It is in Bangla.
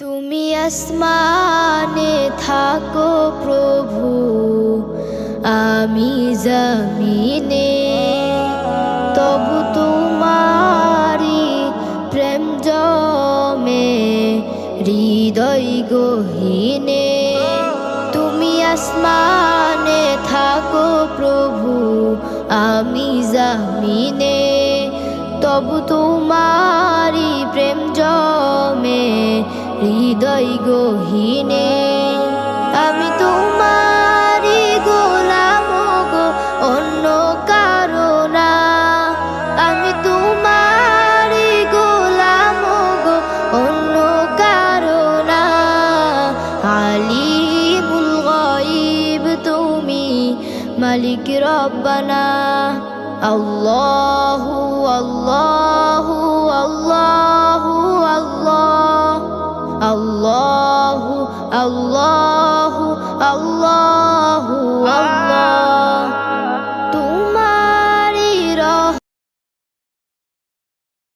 তুমি আসমানে থাকো প্রভু, আমি জমিনে, তবু তোমারি প্রেম জমে হৃদয় গহীনে। তুমি আসমানে থাকো প্রভু, আমি জমিনে, তবু তোমারি প্রেম জমে হৃদয় গহীনে। আমি তোমারি গোলাম গো, অন্য কারো না। আমি তোমারি গোলাম গো, অন্য কারো না। আলিমুল গায়ব তুমি, মালিক রব্বানা। আল্লাহু আল্লাহু আল্লাহু আল্লাহ, আল্লাহু আল্লাহু আল্লাহু